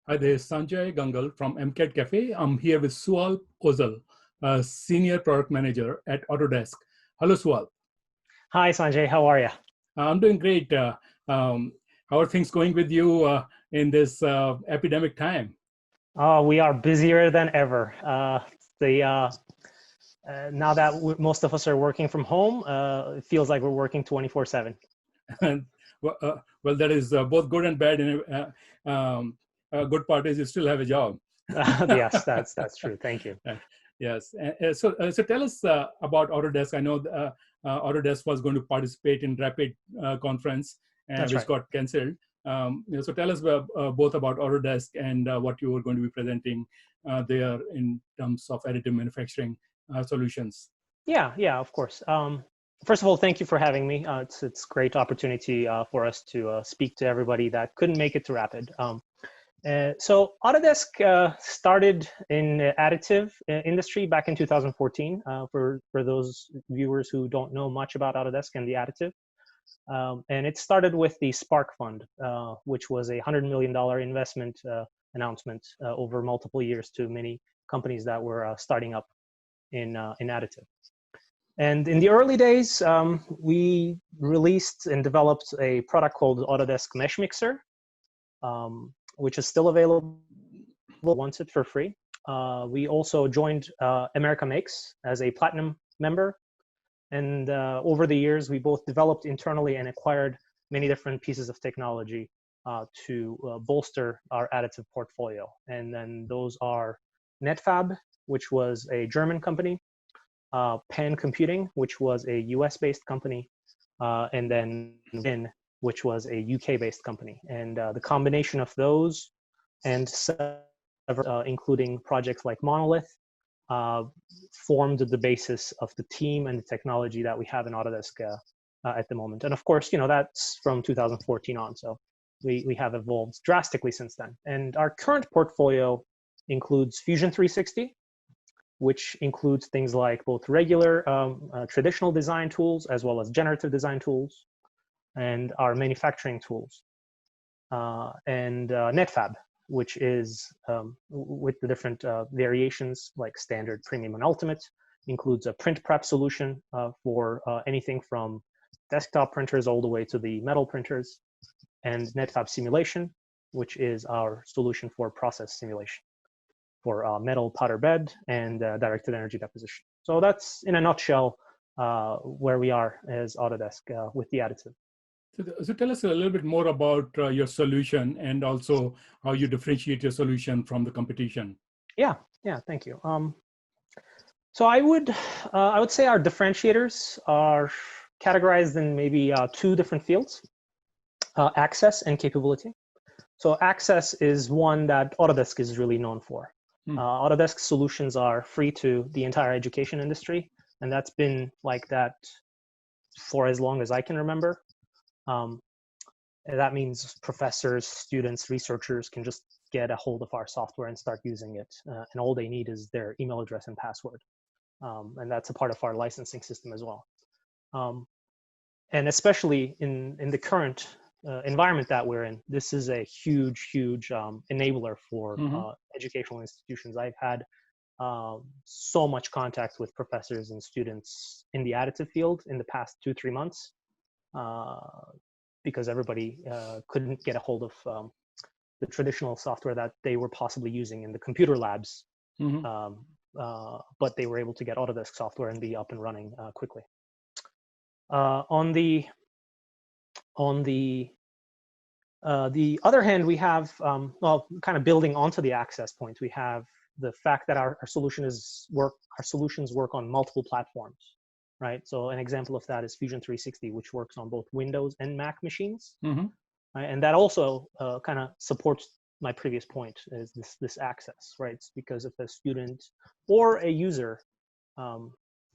Hi, there is Sanjay Gangal from MCAD Cafe. I'm here with Sualp Ozel, a Senior Product Manager at Autodesk. Hello, Sualp. Hi, Sanjay. How are you? I'm doing great. How are things going with you in this epidemic time? Oh, we are busier than ever. Now that most of us are working from home, it feels like we're working 24/7. Well, that is both good and bad. Good part is you still have a job. Yes, that's true. Thank you. Yes. So tell us about Autodesk. I know Autodesk was going to participate in Rapid conference, That's which right. got cancelled. So tell us both about Autodesk and what you were going to be presenting there in terms of additive manufacturing solutions. Yeah, of course. First of all, thank you for having me. It's a great opportunity for us to speak to everybody that couldn't make it to Rapid. So Autodesk started in the additive industry back in 2014. For those viewers who don't know much about Autodesk and the additive, and it started with the Spark Fund, which was a $100 million investment announcement over multiple years to many companies that were starting up in additive. And in the early days, we released and developed a product called Autodesk Mesh Mixer, which is still available once it for free. We also joined America Makes as a platinum member. And over the years, we both developed internally and acquired many different pieces of technology to bolster our additive portfolio. And then those are NetFab, which was a German company, Pan Computing, which was a US-based company, and then Vin, which was a UK-based company. And the combination of those and including projects like Monolith formed the basis of the team and the technology that we have in Autodesk at the moment. And of course, that's from 2014 on. So we have evolved drastically since then. And our current portfolio includes Fusion 360, which includes things like both regular traditional design tools as well as generative design tools and our manufacturing tools, and NetFab, which is with the different variations like standard, premium, and ultimate, includes a print prep solution for anything from desktop printers all the way to the metal printers, and NetFab simulation, which is our solution for process simulation for metal powder bed and directed energy deposition. So that's in a nutshell where we are as Autodesk with the additive. So tell us a little bit more about your solution and also how you differentiate your solution from the competition. Yeah, thank you. So I would say our differentiators are categorized in maybe two different fields, access and capability. So access is one that Autodesk is really known for. Autodesk solutions are free to the entire education industry, and that's been like that for as long as I can remember. That means professors, students, researchers can just get a hold of our software and start using it. And all they need is their email address and password. And that's a part of our licensing system as well. And especially in the current environment that we're in, this is a huge enabler for educational institutions. I've had so much contact with professors and students in the additive field in the past 2-3 months. Because everybody couldn't get a hold of the traditional software that they were possibly using in the computer labs, but they were able to get Autodesk software and be up and running quickly. On the other hand, we have, well, kind of building onto the access point, we have the fact that our solutions work on multiple platforms. Right. So an example of that is Fusion 360, which works on both Windows and Mac machines. Right? And that also kind of supports my previous point, is this access, right? It's because if a student or a user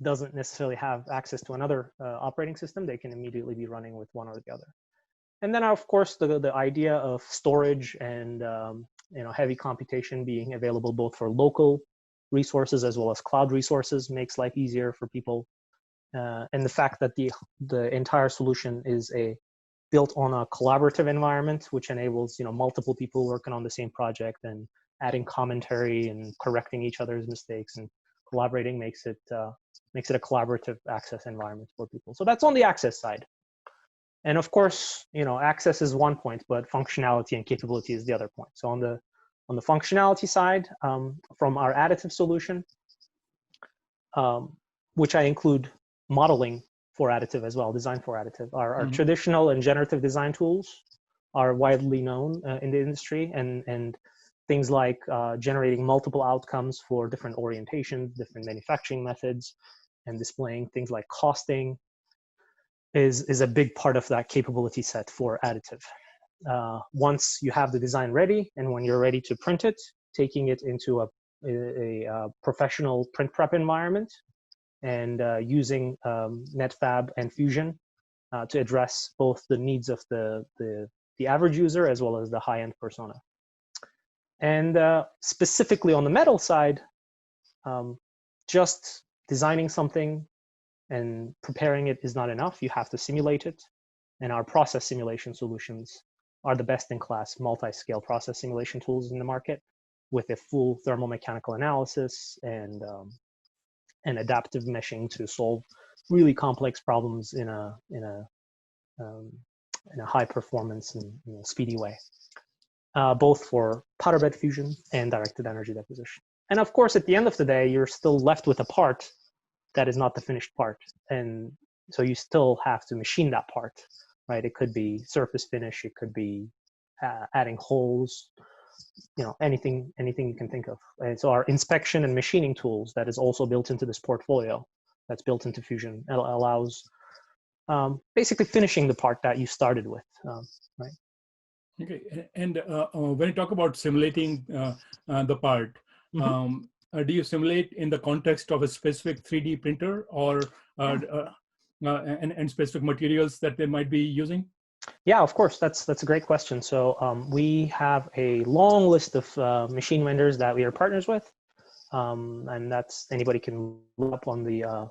doesn't necessarily have access to another operating system, they can immediately be running with one or the other. And then, of course, the idea of storage and heavy computation being available both for local resources as well as cloud resources makes life easier for people. And the fact that the entire solution is a built on a collaborative environment, which enables multiple people working on the same project and adding commentary and correcting each other's mistakes, and collaborating makes it a collaborative access environment for people. So that's on the access side. And of course, access is one point, but functionality and capability is the other point. So on the functionality side, from our additive solution, which I include modeling for additive as well, design for additive. Our traditional and generative design tools are widely known in the industry, and things like generating multiple outcomes for different orientations, different manufacturing methods, and displaying things like costing is a big part of that capability set for additive. Once you have the design ready, and when you're ready to print it, taking it into a professional print prep environment, and using NetFab and Fusion to address both the needs of the average user as well as the high-end persona. And specifically on the metal side, just designing something and preparing it is not enough. You have to simulate it. And our process simulation solutions are the best-in-class multi-scale process simulation tools in the market, with a full thermomechanical analysis and adaptive meshing to solve really complex problems in a high performance and speedy way, both for powder bed fusion and directed energy deposition. And of course, at the end of the day, you're still left with a part that is not the finished part, and so you still have to machine that part, right? It could be surface finish, it could be adding holes, anything you can think of. And so our inspection and machining tools that is also built into this portfolio, that's built into Fusion, allows basically finishing the part that you started with, right? Okay, and when you talk about simulating the part, do you simulate in the context of a specific 3D printer, or and specific materials that they might be using? Yeah, of course. That's a great question. So we have a long list of machine vendors that we are partners with, and that's anybody can look up on the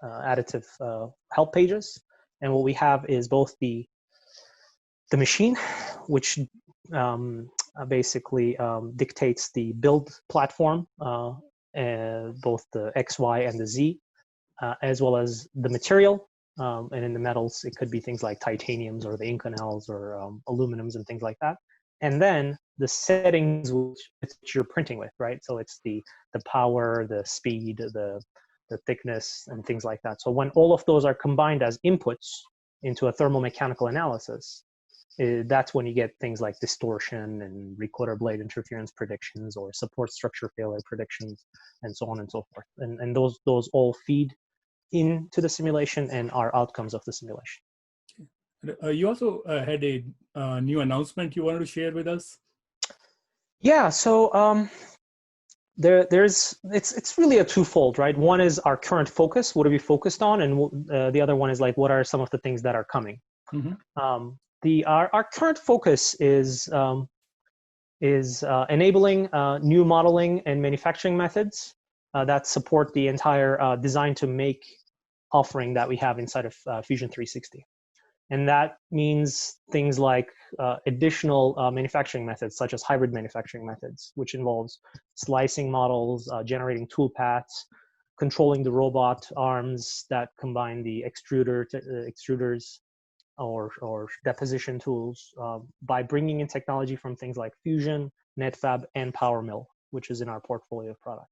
additive help pages. And what we have is both the machine, which basically dictates the build platform, both the X, Y, and the Z, as well as the material. And in the metals, it could be things like titaniums or the Inconels or aluminums and things like that. And then the settings which you're printing with, right? So it's the power, the speed, the thickness, and things like that. So when all of those are combined as inputs into a thermomechanical analysis, that's when you get things like distortion and recorder blade interference predictions or support structure failure predictions, and so on and so forth. And those all feed into the simulation and are outcomes of the simulation. You also had a new announcement you wanted to share with us. Yeah, so it's really a twofold, right? One is our current focus, what are we focused on, and the other one is like, what are some of the things that are coming? Our current focus is enabling new modeling and manufacturing methods that support the entire design to make offering that we have inside of Fusion 360. And that means things like additional manufacturing methods, such as hybrid manufacturing methods, which involves slicing models, generating tool paths, controlling the robot arms that combine the extruders or deposition tools by bringing in technology from things like Fusion, NetFab, and PowerMill, which is in our portfolio of products.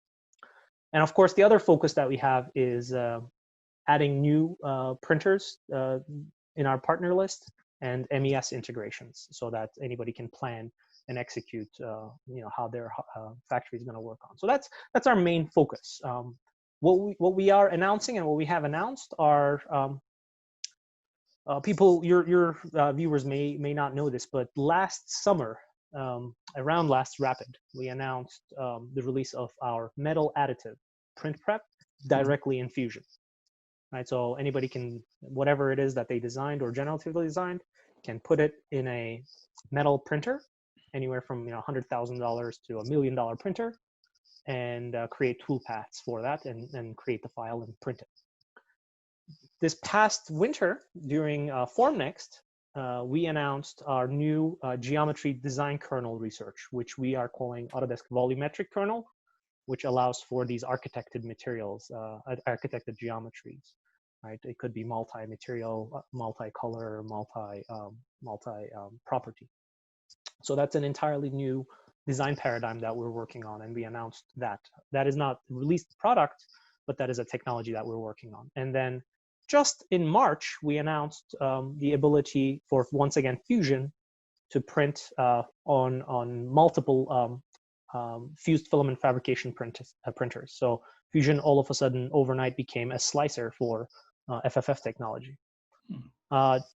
And of course, the other focus that we have is adding new printers in our partner list and MES integrations, so that anybody can plan and execute how their factory is going to work on. So that's our main focus. What we are announcing and what we have announced are people, your viewers may not know this, but last summer, around last Rapid, we announced the release of our metal additive print prep directly in Fusion. Right, so anybody can, whatever it is that they designed or generatively designed, can put it in a metal printer, anywhere from $100,000 to $1 million printer, and create tool paths for that, and create the file and print it. This past winter, during FormNext, we announced our new geometry design kernel research, which we are calling Autodesk Volumetric Kernel, which allows for these architected materials, architected geometries, right? It could be multi-material, multi-color, multi-property. So that's an entirely new design paradigm that we're working on, and we announced that. That is not a released product, but that is a technology that we're working on. And then just in March, we announced the ability for, once again, Fusion to print on multiple fused filament fabrication printers. So Fusion all of a sudden overnight became a slicer for FFF technology.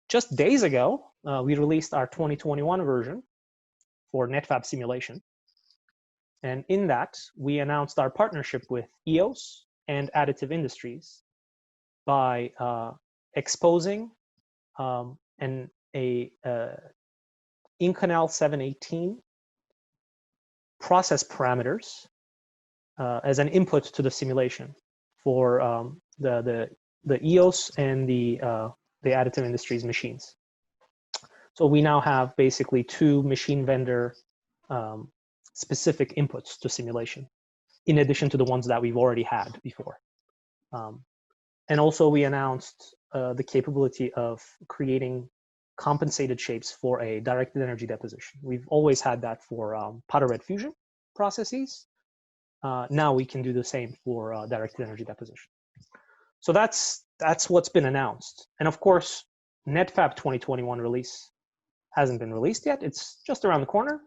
Just days ago, we released our 2021 version for NetFab simulation. And in that, we announced our partnership with EOS and Additive Industries by exposing Inconel 718 process parameters as an input to the simulation for the EOS and the Additive Industries machines. So we now have basically two machine vendor specific inputs to simulation, in addition to the ones that we've already had before. And also we announced the capability of creating compensated shapes for a directed energy deposition. We've always had that for powder bed fusion processes. Now we can do the same for directed energy deposition. So that's what's been announced. And of course, NetFab 2021 release hasn't been released yet. It's just around the corner.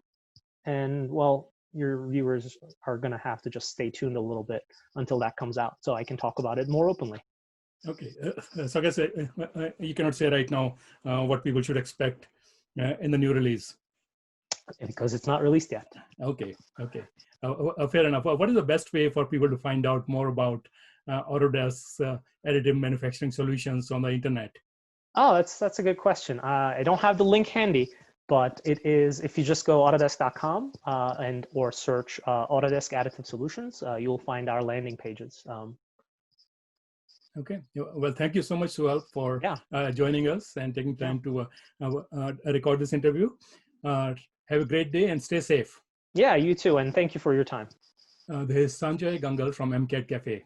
And well, your viewers are going to have to just stay tuned a little bit until that comes out so I can talk about it more openly. Okay, so I guess you cannot say right now what people should expect in the new release. Because it's not released yet. Okay, okay. Fair enough. What is the best way for people to find out more about Autodesk's additive manufacturing solutions on the internet? Oh, that's a good question. I don't have the link handy, but it is, if you just go autodesk.com or search Autodesk Additive Solutions, you'll find our landing pages. Okay. Well, thank you so much, Sualp, for joining us and taking time to record this interview. Have a great day and stay safe. Yeah, you too. And thank you for your time. This is Sanjay Gangal from MCAD Cafe.